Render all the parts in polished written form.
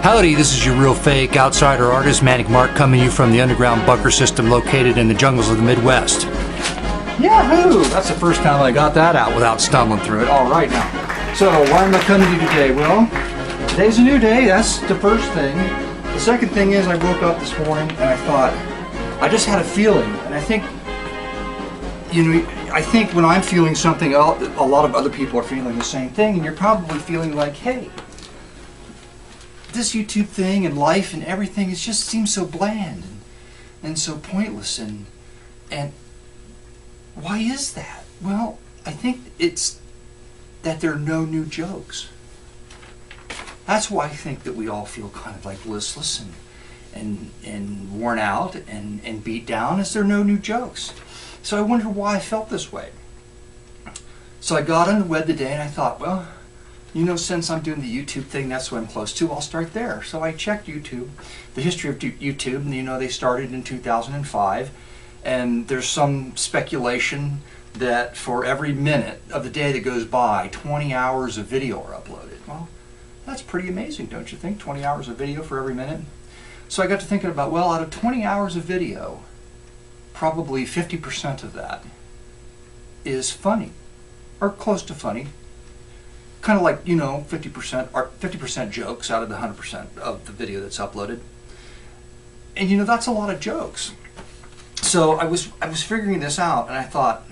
Howdy, this is your real fake outsider artist, Manic Mark, coming to you from the underground bunker system located in the jungles of the Midwest. Yahoo! That's the first time I got that out without stumbling through it. All right now. So, why am I coming to you today? Well, today's a new day. That's the first thing. The second thing is I woke up this morning and I thought, I just had a feeling, and I think, I think when I'm feeling something, a lot of other people are feeling the same thing, and you're probably feeling like, hey, this YouTube thing and life and everything, it just seems so bland and so pointless, and why is that? Well, I think it's that there are no new jokes. That's why I think that we all feel kind of like listless and worn out and beat down, is there are no new jokes. So I wonder why I felt this way. So I got on the web today and I thought, well, since I'm doing the YouTube thing, that's what I'm close to, I'll start there. So I checked YouTube, the history of YouTube, and they started in 2005, and there's some speculation that for every minute of the day that goes by, 20 hours of video are uploaded. Well, that's pretty amazing, don't you think? 20 hours of video for every minute. So I got to thinking about, well, out of 20 hours of video, probably 50% of that is funny, or close to funny. Kind of like, 50% jokes out of the 100% of the video that's uploaded. And that's a lot of jokes. So I was figuring this out, and I thought,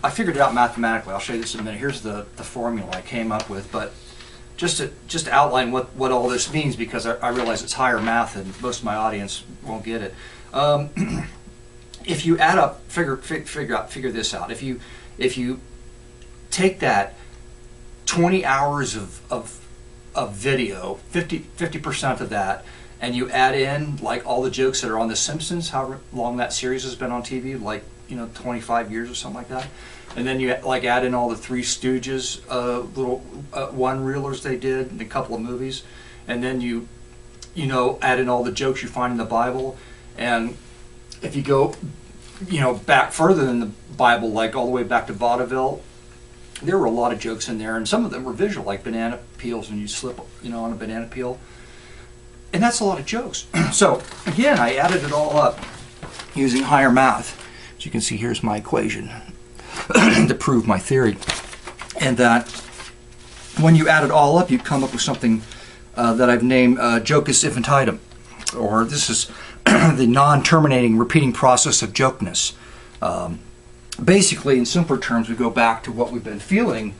I figured it out mathematically. I'll show you this in a minute. Here's the formula I came up with, but just to outline what all this means, because I realize it's higher math and most of my audience won't get it. If you add up, figure this out. If you take that 20 hours of video, 50% of that, and you add in like all the jokes that are on The Simpsons, how long that series has been on TV, like 25 years or something like that, and then you like add in all the Three Stooges little one-reelers they did, and a couple of movies, and then you add in all the jokes you find in the Bible, and if you go back further than the Bible, like all the way back to vaudeville, there were a lot of jokes in there, and some of them were visual, like banana peels, and you slip on a banana peel, and that's a lot of jokes. So again, I added it all up using higher math. As you can see, here's my equation to prove my theory, and that when you add it all up, you come up with something that I've named jocus infinitium, or this is the non-terminating repeating process of jokeness. Basically, in simpler terms, we go back to what we've been feeling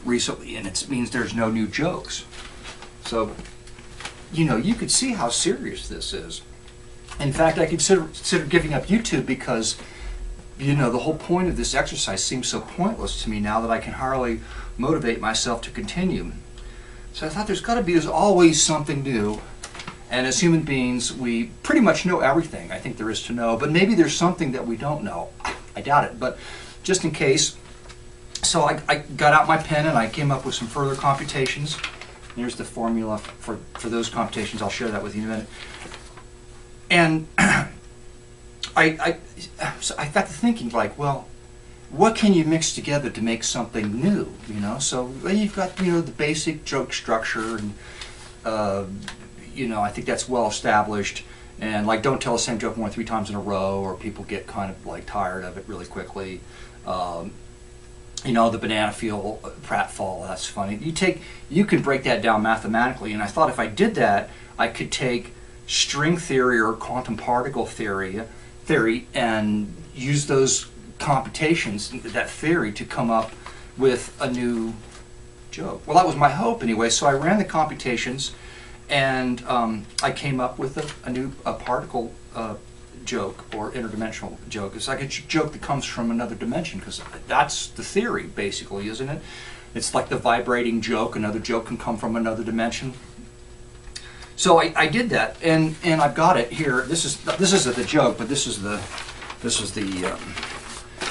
recently, and it means there's no new jokes. So, you could see how serious this is. In fact, I consider giving up YouTube because, the whole point of this exercise seems so pointless to me now that I can hardly motivate myself to continue. So I thought there's always something new. And as human beings, we pretty much know everything I think there is to know, but maybe there's something that we don't know. I doubt it, but just in case. So I got out my pen and I came up with some further computations. Here's the formula for those computations. I'll share that with you in a minute. And so I got to thinking, like, well, what can you mix together to make something new? So you've got the basic joke structure, and I think that's well established, and like don't tell the same joke more than 3 times in a row, or people get kind of like tired of it really quickly. The banana peel pratfall, that's funny. You can break that down mathematically, and I thought if I did that, I could take string theory or quantum particle theory and use those computations, that theory, to come up with a new joke. Well, that was my hope anyway, so I ran the computations, and I came up with a new particle joke, or interdimensional joke. It's like a joke that comes from another dimension, because that's the theory, basically, isn't it? It's like the vibrating joke. Another joke can come from another dimension. So I did that, and I've got it here. This isn't the joke, but this is the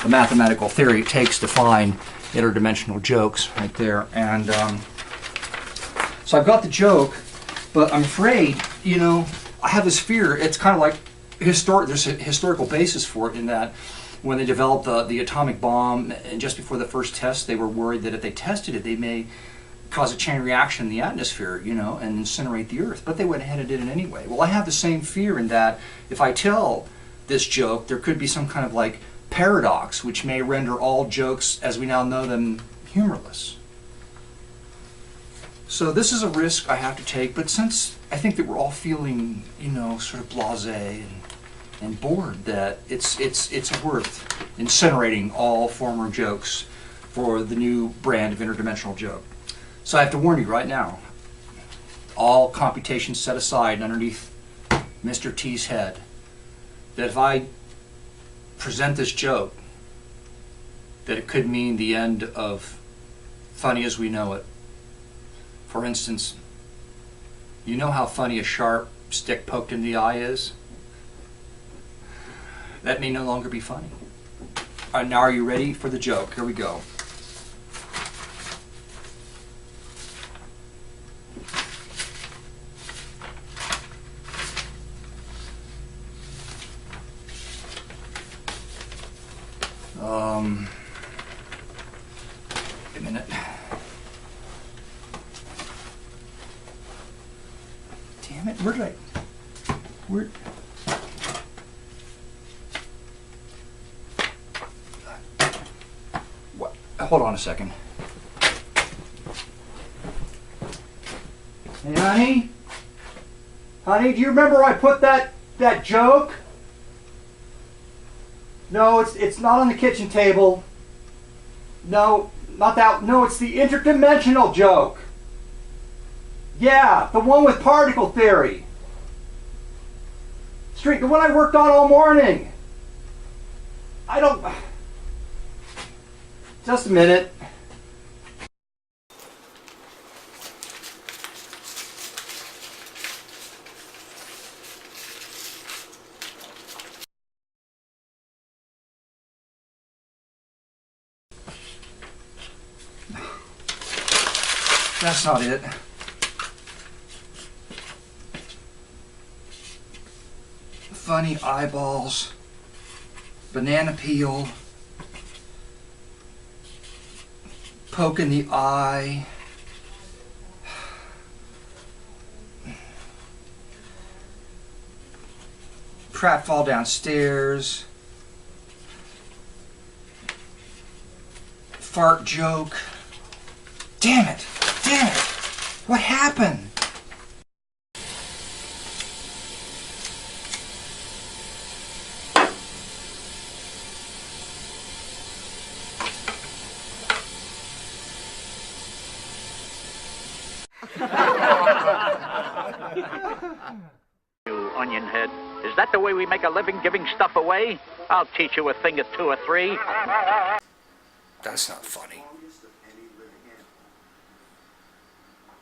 mathematical theory it takes to find interdimensional jokes right there. And so I've got the joke. But I'm afraid, I have this fear. It's kind of like there's a historical basis for it, in that when they developed the atomic bomb, and just before the first test, they were worried that if they tested it, they may cause a chain reaction in the atmosphere, you know, and incinerate the earth. But they went ahead and did it anyway. Well, I have the same fear in that if I tell this joke, there could be some kind of like paradox which may render all jokes as we now know them humorless. So this is a risk I have to take, but since I think that we're all feeling, you know, sort of blasé and bored, that it's worth incinerating all former jokes for the new brand of interdimensional joke. So I have to warn you right now, all computations set aside and underneath Mr. T's head, that if I present this joke, that it could mean the end of funny as we know it. For instance, you know how funny a sharp stick poked in the eye is? That may no longer be funny. All right, now are you ready for the joke? Here we go. Wait a minute. Damn it, where what? Hold on a second. Hey, honey? Honey, do you remember I put that joke? No, it's not on the kitchen table. No, not that. No, it's the interdimensional joke. Yeah, the one with particle theory. The one I worked on all morning. I don't... Just a minute. That's not it. Funny eyeballs, banana peel, poke in the eye, pratfall downstairs, fart joke. Damn it! Damn it! What happened? You onion head. Is that the way we make a living, giving stuff away? I'll teach you a thing or two or three. That's not funny.